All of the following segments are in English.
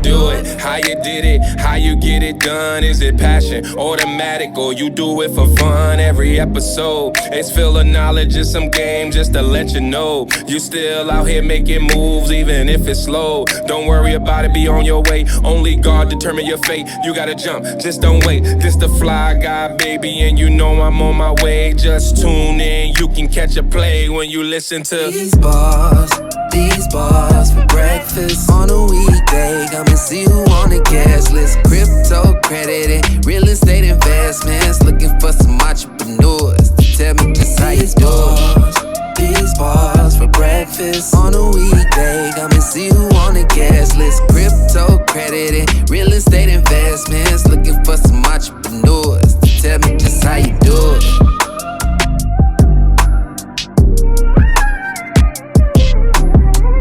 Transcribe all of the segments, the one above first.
do it, how you did it, how you get it done. Is it passion, automatic, or you do it for fun? Every episode, it's full of knowledge and some game just to let you know you still out here making moves, even if it's slow. Don't worry about it, be on your way. Only God determine your fate. You gotta jump, just don't wait. This the fly guy, baby, and you know I'm on my way. Just tune in, you can catch a play when you listen to these bars for breakfast on a weekday. Come and see who on the guest list. Crypto, credit, and real estate investments. Looking for some entrepreneurs to tell me just how you do it. These bars for breakfast on a weekday. Come and see who on the guest list. Crypto, credit, and real estate investments. Looking for some entrepreneurs to tell me just how you do it.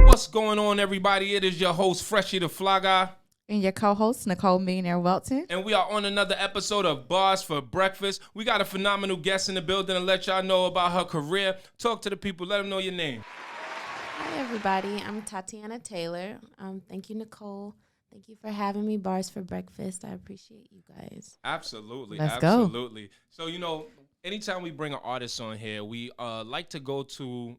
What's going on, everybody? It is your host, Freshie the Fly Guy. And your co-host, Nicole Millionaire Welton. And we are on another episode of Bars for Breakfast. We got a phenomenal guest in the building to let y'all know about her career. Talk to the people. Let them know your name. Hi, everybody. I'm Tatyanna Taylor. Thank you, Nicole. Thank you for having me, Bars for Breakfast. I appreciate you guys. Absolutely. Let's go. Absolutely. So, anytime we bring an artist on here, we like to go to,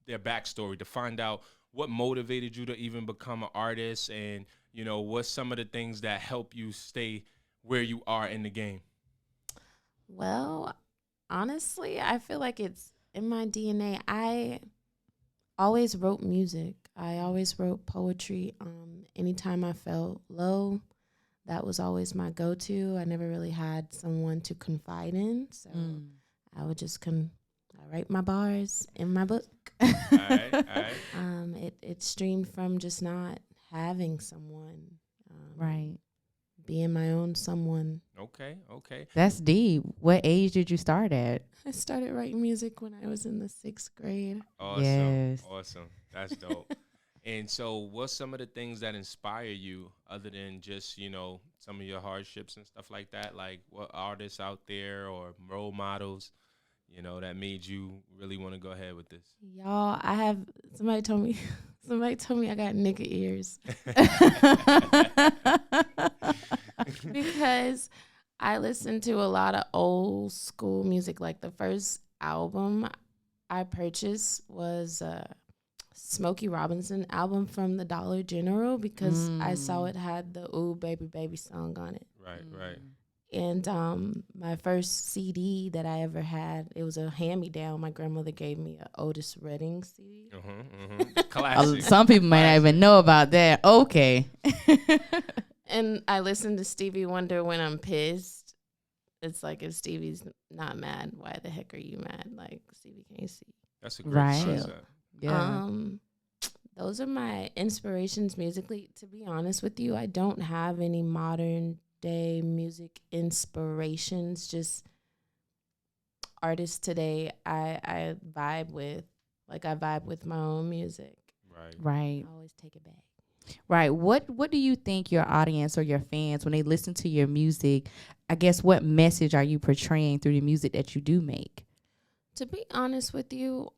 their backstory to find out what motivated you to even become an artist and, what's some of the things that help you stay where you are in the game? Well, honestly, I feel like it's in my DNA. I always wrote music. I always wrote poetry. Anytime I felt low, that was always my go-to. I never really had someone to confide in, so I would just I write my bars in my book. All right. It streamed from just not having someone, Right. being my own someone. Okay. That's deep. What age did you start at? I started writing music when I was in the 6th grade. Awesome. Yes. Awesome. That's dope. And so what's some of the things that inspire you other than just, some of your hardships and stuff like that? Like what artists out there or role models, that made you really want to go ahead with this? Y'all, somebody told me I got nigga ears. Because I listened to a lot of old school music. Like the first album I purchased was Smokey Robinson album from the Dollar General because I saw it had the Ooh Baby Baby song on it. Right. And my first CD that I ever had, it was a hand-me-down. My grandmother gave me an Otis Redding CD. Classic. Some people might not even know about that. Okay. And I listened to Stevie Wonder when I'm pissed. It's like if Stevie's not mad, why the heck are you mad? Like Stevie can't see. That's a great Right. concept. Yeah. Those are my inspirations musically. To be honest with you, I don't have any modern day music inspirations, just artists today I vibe with. Like I vibe with my own music. Right. I always take it back. Right. What do you think your audience or your fans, when they listen to your music, I guess what message are you portraying through the music that you do make? To be honest with you,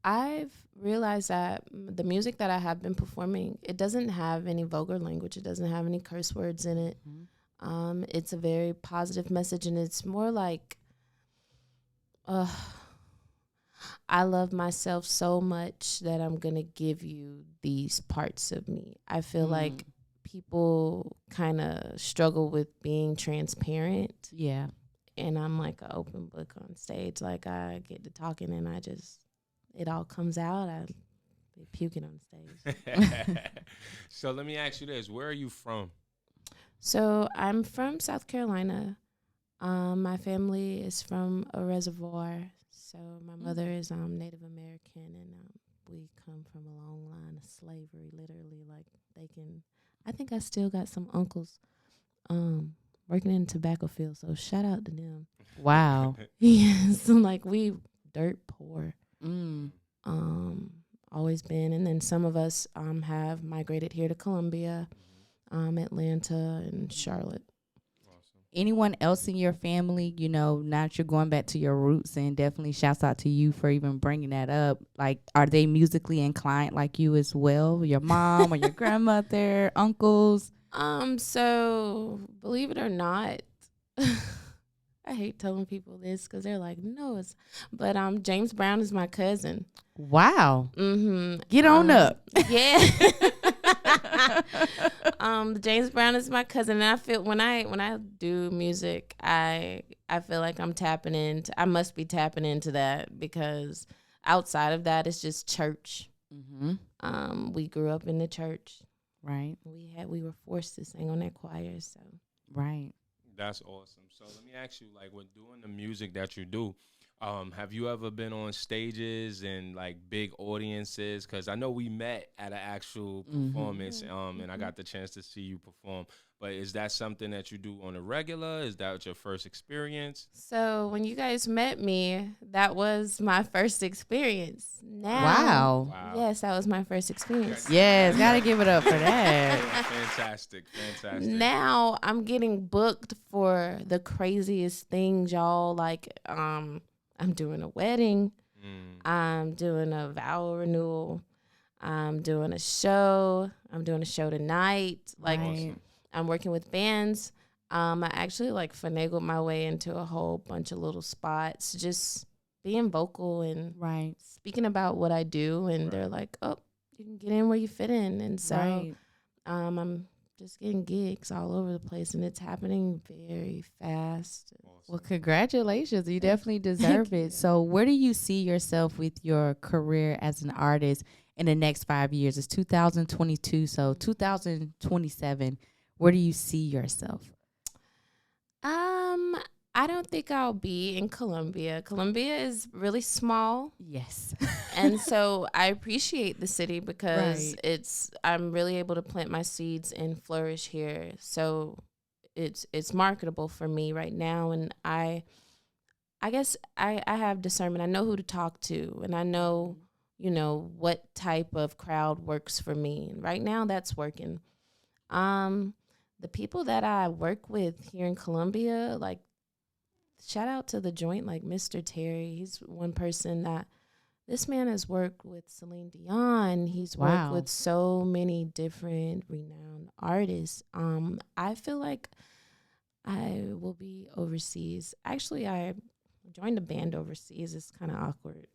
I've realized that the music that I have been performing, it doesn't have any vulgar language. It doesn't have any curse words in it. It's a very positive message, and it's more like, I love myself so much that I'm going to give you these parts of me. I feel like people kind of struggle with being transparent. Yeah. And I'm like an open book on stage. Like I get to talking and it all comes out. I be puking on stage. So let me ask you this. Where are you from? So I'm from South Carolina. My family is from a reservoir. So my mother is Native American, and we come from a long line of slavery, literally. Like I think I still got some uncles working in the tobacco field, so shout out to them. Wow. Yes, like we dirt poor. Always been. And then some of us have migrated here to Columbia, Atlanta, and Charlotte. Awesome. anyone else in your family, you know, now that you're going back to your roots, and definitely shouts out to you for even bringing that up. Like, are they musically inclined like you as well? Your mom or your grandmother, uncles? So believe it or not, I hate telling people this because they're like, no, but James Brown is my cousin. Wow. Mm-hmm. Get on up. Yeah. James Brown is my cousin, and I feel when I do music, I feel like I must be tapping into that, because outside of that, it's just church. Mm-hmm. We grew up in the church. Right. We were forced to sing on that choir, so. Right. That's awesome. So let me ask you, like, with doing the music that you do, have you ever been on stages and like big audiences? Because I know we met at an actual performance, and I got the chance to see you perform. But is that something that you do on a regular? Is that your first experience? So when you guys met me, that was my first experience. Wow. Yes, that was my first experience. Yes, gotta give it up for that. Fantastic. Now I'm getting booked for the craziest things, y'all. Like, I'm doing a wedding. I'm doing a vow renewal. I'm doing a show. I'm doing a show tonight. Like, Right. I'm working with bands. I actually like finagled my way into a whole bunch of little spots, just being vocal and Right. speaking about what I do. And they're like, oh, you can get in where you fit in. And so Right. I'm just getting gigs all over the place, and it's happening very fast. Well, congratulations. You definitely deserve it. So where do you see yourself with your career as an artist in the next 5 years? It's 2022, so 2027. Where do you see yourself? I don't think I'll be in Columbia. Columbia is really small. Yes. And so I appreciate the city because Right. I'm really able to plant my seeds and flourish here. So it's marketable for me right now, and I guess I have discernment. I know who to talk to, and I know, you know, what type of crowd works for me. And right now that's working. The people that I work with here in Columbia, like, shout out to the joint, like Mr. Terry. He's one person that this man has worked with Celine Dion. He's worked Wow. with so many different renowned artists. I feel like I will be overseas. Actually, I joined a band overseas. It's kind of awkward.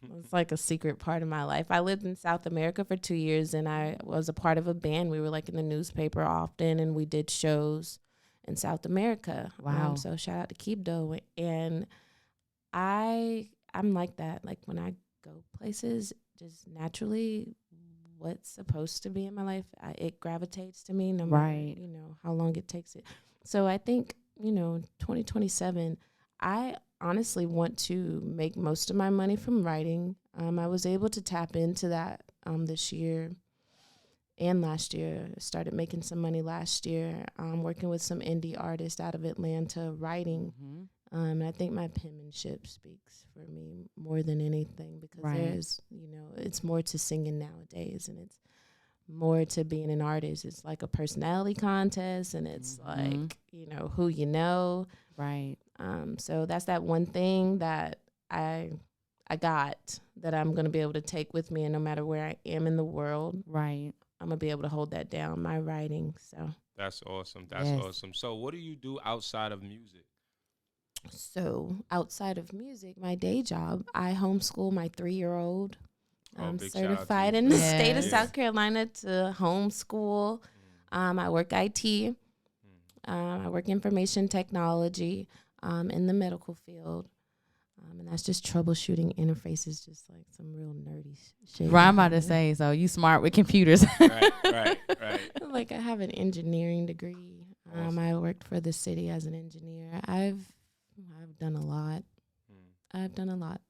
It's like a secret part of my life. I lived in South America for 2 years, and I was a part of a band. We were like in the newspaper often, and we did shows in South America. Wow. So shout out to Keebdo. And I'm like that. Like, when I go places, just naturally what's supposed to be in my life, it gravitates to me, no matter, Right. you know, how long it takes it. So I think, you know, 2027, I honestly want to make most of my money from writing. I was able to tap into that this year and last year. Started making some money last year, working with some indie artists out of Atlanta, writing. And I think my penmanship speaks for me more than anything, because Right. there's, you know, it's more to singing nowadays, and it's more to being an artist. It's like a personality contest, and it's like, you know, who you know. Right. So that's that one thing that I got that I'm going to be able to take with me, and no matter where I am in the world, Right. I'm going to be able to hold that down, my writing. So That's awesome. Yes. Awesome. So what do you do outside of music? So outside of music, my day job, I homeschool my 3-year-old. I'm Big shout out to certified you in for the that. state of Yes. South Carolina to homeschool. I work IT. I work information technology in the medical field. And that's just troubleshooting interfaces, just like some real nerdy shit. Right, I'm about to say, so you smart with computers. Right. Like, I have an engineering degree. Awesome. I worked for the city as an engineer. I've done a lot. I've done a lot.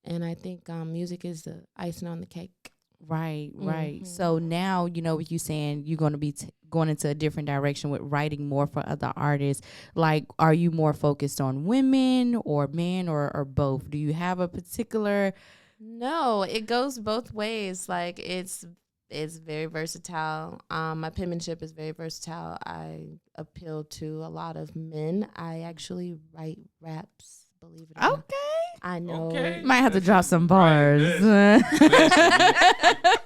And I think music is the icing on the cake. Right. Mhm. So now, you know, with you saying you're going to be going into a different direction with writing more for other artists, like, are you more focused on women or men or both? Do you have a particular? No, it goes both ways. Like, it's is very versatile. My penmanship is very versatile. I appeal to a lot of men. I actually write raps, believe it or not. Okay. I know. Okay. Might have to drop some bars. Listen,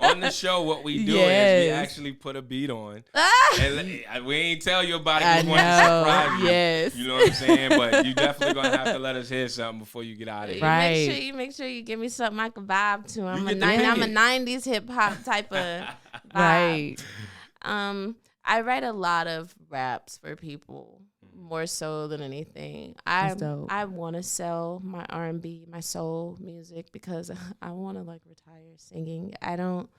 on the show, what we do is we Yes. actually put a beat on. Ah! And we ain't tell you about it I because we want to surprise know. you. Yes. You know what I'm saying? But you definitely going to have to let us hear something before you get out of here. Right. You make sure you give me something I can vibe to. I'm a get to pick it. 90s hip hop type of vibe. Right. I write a lot of raps for people, more so than anything. That's dope. I want to sell my R&B, my soul music, because I want to like retire singing. I don't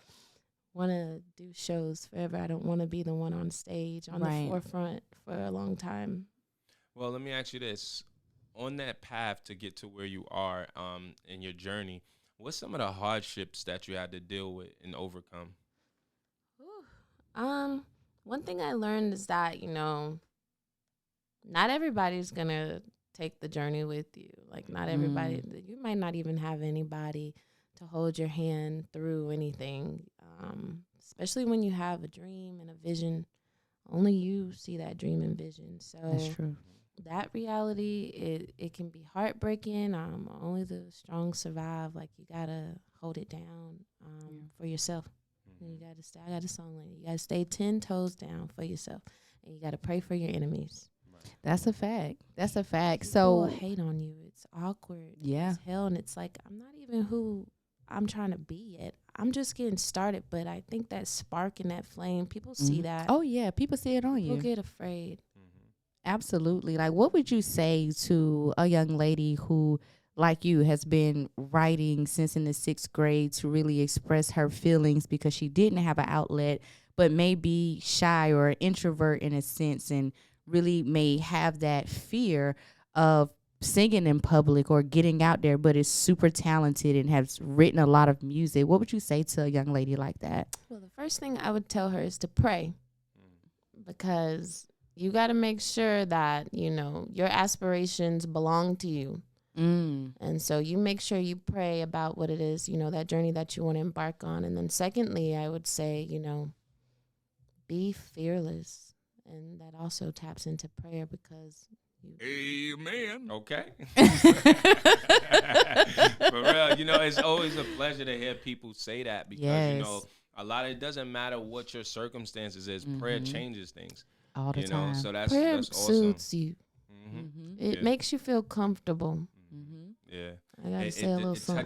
want to do shows forever. I don't want to be the one on stage on Right. the forefront for a long time. Well, let me ask you this. On that path to get to where you are in your journey, what's some of the hardships that you had to deal with and overcome? One thing I learned is that, not everybody's going to take the journey with you. Like, not everybody, you might not even have anybody to hold your hand through anything, especially when you have a dream and a vision. Only you see that dream and vision. So That's true. that reality, it can be heartbreaking. Only the strong survive. Like, you got to hold it down for yourself. And you got to stay. I got a song like you got to stay 10 toes down for yourself. And you got to pray for your enemies. That's a fact. That's a fact. People So hate on you. It's awkward. Yeah. As hell. And it's like, I'm not even who I'm trying to be yet. I'm just getting started. But I think that spark and that flame, people see that. Oh yeah, people see it on People you. get afraid. Absolutely. Like, what would you say to a young lady who, like you, has been writing since in the 6th grade to really express her feelings because she didn't have an outlet, but may be shy or an introvert in a sense, and really may have that fear of singing in public or getting out there, but is super talented and has written a lot of music? What would you say to a young lady like that? Well, the first thing I would tell her is to pray, because you got to make sure that, your aspirations belong to you. And so you make sure you pray about what it is, that journey that you want to embark on. And then secondly, I would say, be fearless. And that also taps into prayer because Amen. Okay. For real, it's always a pleasure to hear people say that because, Yes. a lot, it doesn't matter what your circumstances is. Prayer changes things. All the time. So that's prayer awesome. soothes you. It Yeah. makes you feel comfortable. Yeah. I gotta say a little it something.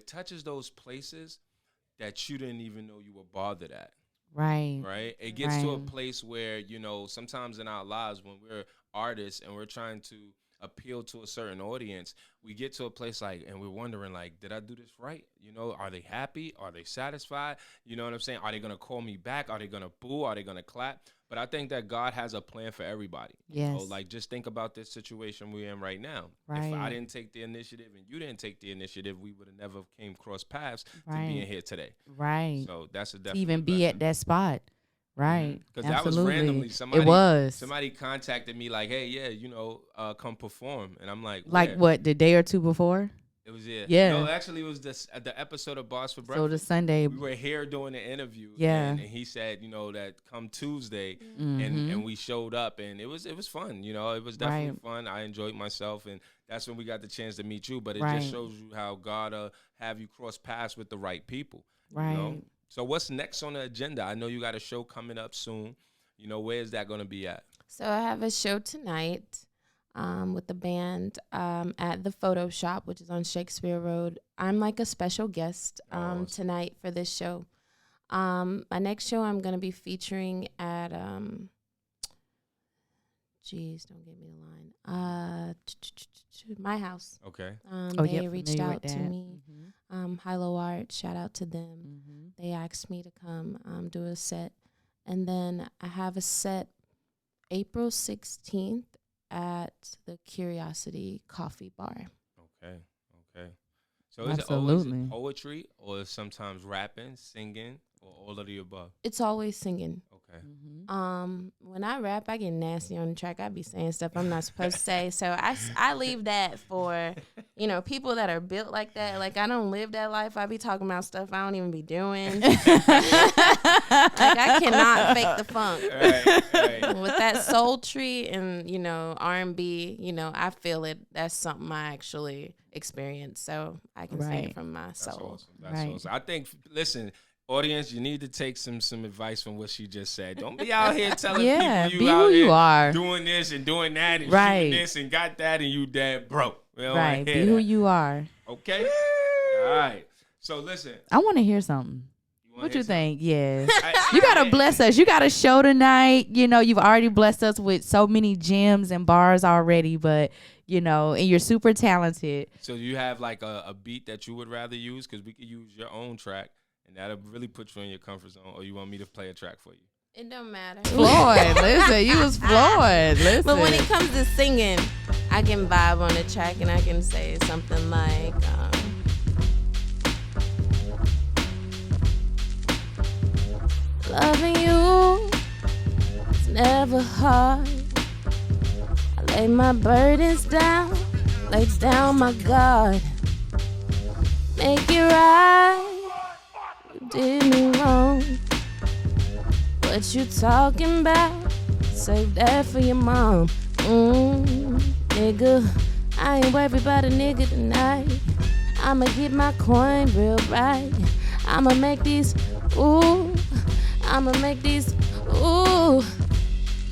touches those places that you didn't even know you were bothered at. Right. Right. It gets to a Right. place where, sometimes in our lives when we're artists and we're trying to appeal to a certain audience, we get to a place and we're wondering did I do this right? Are they happy? Are they satisfied? You know what I'm saying? Are they going to call me back? Are they going to boo? Are they going to clap? But I think that God has a plan for everybody. Yes. Just think about this situation we're in right now. Right. If I didn't take the initiative and you didn't take the initiative, we would have never came cross paths to Right. being here today. Right. So that's a To definite even be at that spot. Right. because that was Absolutely. randomly. Somebody contacted me hey, yeah, come perform, and I'm like, Like where? what, the day or two before? It was yeah. Yeah. No, actually, it was the episode of Bars for So Breakfast. the Sunday. We were here doing the interview. Yeah. And he said, that come Tuesday, Mhm. and we showed up, and it was fun. It was definitely fun. I enjoyed myself, and that's when we got the chance to meet you. But it Right. just shows you how God have you cross paths with the right people. Right. So what's next on the agenda? I know you got a show coming up soon. Where is that going to be at? So I have a show tonight with the band at the Photo Shop, which is on Shakespeare Road. I'm like a special guest Awesome. tonight for this show. My next show I'm going to be featuring at, don't give me the line, my house. Okay. They reached familiar out with to that. me. Mhm. Hilo Art, shout out to them. Mhm. They asked me to come do a set. And then I have a set April 16th at the Curiosity Coffee Bar. Okay. So is it Absolutely. always poetry or sometimes rapping, singing, or all of the above? It's always singing. Okay. Mhm. When I rap, I get nasty on the track. I be saying stuff I'm not supposed to say. So I leave that for, you know, people that are built like that, like I don't live that life. I be talking about stuff I don't even be doing. Like I cannot fake the funk. Right. With that sultry and, you know, R&B, you know, I feel it. That's something I actually experience. So I can say it from my That's soul. awesome. That's awesome. I think, listen, audience, you need to take some advice from what she just said. Don't be out here telling people be out who here you are. doing this and doing that and Right. shooting this and got that and you dead broke. We don't Right. wanna Be hear who that. you are. Okay? All right. So listen. I want to hear something. wanna What hear you something? think? Yeah. You got to bless us. You got a show tonight. You know, you've already blessed us with so many gems and bars already, but, you know, and you're super talented. So you have like a beat that you would rather use? Because we could use your own track and that'll really put you in your comfort zone. Or you want me to play a track for you? It don't matter. Floyd, listen, you was Floyd. Listen. But when it comes to singing, I can vibe on the track and I can say something like, loving you is never hard. I lay my burdens down, lay down my guard. Make it right, you did me wrong. What you talking about? Save that for your mom. Nigga, I ain't worried about a nigga tonight. I'ma get my coin real right. I'ma make these, ooh. I'ma make these, ooh.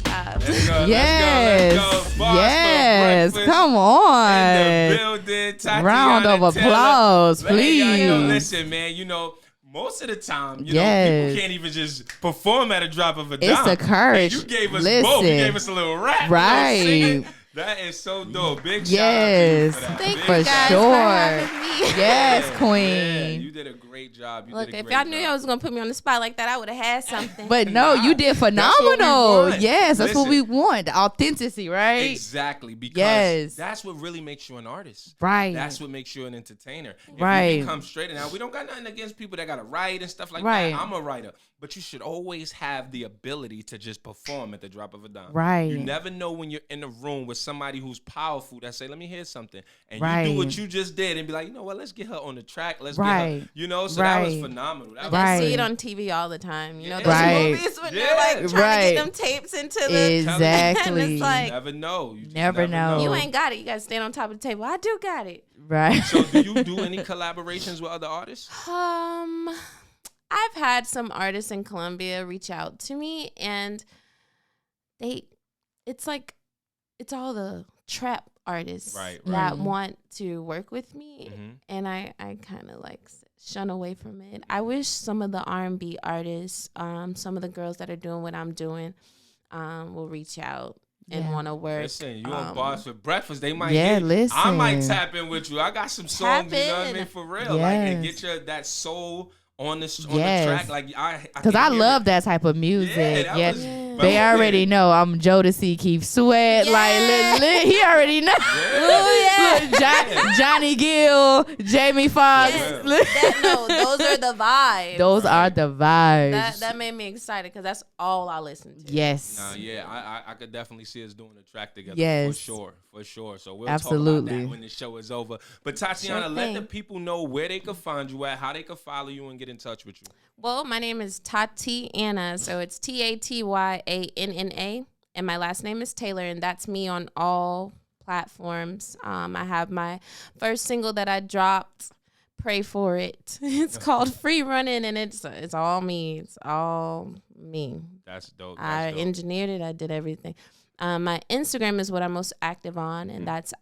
Let's go. Yes. Let's go. Bars Yes. for breakfast Come in on. the building. Tatyanna Round of Taylor. applause, Let y'all know, please. listen, man, you know, most of the time, you know, Yes. people can't even just perform at a drop of a It's dime. a courage. And you gave us Listen. both. You gave us a little rap. Right. A little singing. That is so dope. Big Yes. shout out to you for that. Thank Big you For guys sure. for having me. Yes, Yeah, queen. you did a great job. You Look, did a if great y'all knew job. y'all was gonna put me on the spot like that, I would have had something. But no, you did That's what we phenomenal. want. Yes, that's what we Listen. want. The authenticity, right? Exactly, because Yes. that's what really makes you an artist. Right. That's what makes you an entertainer. If Right. you become straight, now we don't got nothing against people that got to write and stuff like Right. that. I'm a writer, but you should always have the ability to just perform at the drop of a dime. Right. You never know when you're in a room with somebody who's powerful that say, "Let me hear something," and Right. you do what you just did and be like, "You know what? Let's get her on the track. Let's Right. get her." You know, so that was Right. phenomenal. That I was Right. see it on TV all the time. You know, those Right. movies when Yeah. they're like trying Right. to get them tapes into the Exactly. and it's like, You never know. You just Never know. you ain't got it. You gotta stand on top of the table. I do got it. Right. So, do you do any collaborations with other artists? I've had some artists in Colombia reach out to me, and it's like, it's all the trap artists Right, that right. want to work with me, Mhm. and I kind of like shun away from it. I wish some of the R&B artists, some of the girls that are doing what I'm doing, will reach out and Yeah. want to work. Listen, you on Bars for Breakfast? They might. Yeah, I might listen. tap in with you. I got some songs. You know what I in. mean? For real, like, and Yes. get that soul on the Yes. track. Like Because I love that type of Yeah, music. that Yeah, was- but they who already did? know I'm Jodeci, Keith Sweat. Yeah. Like, he already know. Yeah. Look, Johnny Gill, Jamie Foxx. Yes. Those are the vibes. Those are the vibes. That made me excited because that's all I listen to. Yes. Nah, yeah, I could definitely see us doing a track together. Yes. For sure. So we'll talk Absolutely. about that when the show is over. But Tatyanna, Sure let the thing. people know where they can find you at, how they can follow you and get in touch with you. Well, my name is Tatyanna, so it's Tatyanna, and my last name is Taylor, and that's me on all platforms. I have my first single that I dropped. Pray for it. It's called Free Running, and it's all me. It's all me. That's dope. I engineered it. I did everything. My Instagram is what I'm most active on, and that's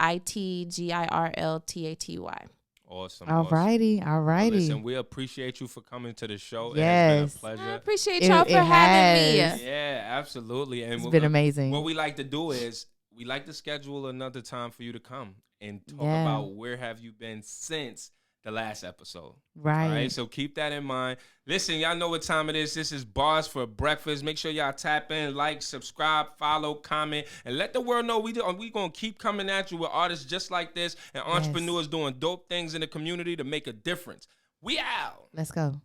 ITGIRLTATY. Awesome. All righty. Listen, we appreciate you for coming to the show. Yes. It's been a I pleasure. appreciate It- y'all for it having has. me. Yeah, absolutely. And It's what been we- amazing. What we like to do is we like to schedule another time for you to come and talk Yeah. about where have you been since the last episode. Right. All right, so keep that in mind. Listen, y'all know what time it is. This is Bars for Breakfast. Make sure y'all tap in, like, subscribe, follow, comment, and let the world know we going to keep coming at you with artists just like this and entrepreneurs doing dope things in the community to make a difference. We out. Let's go.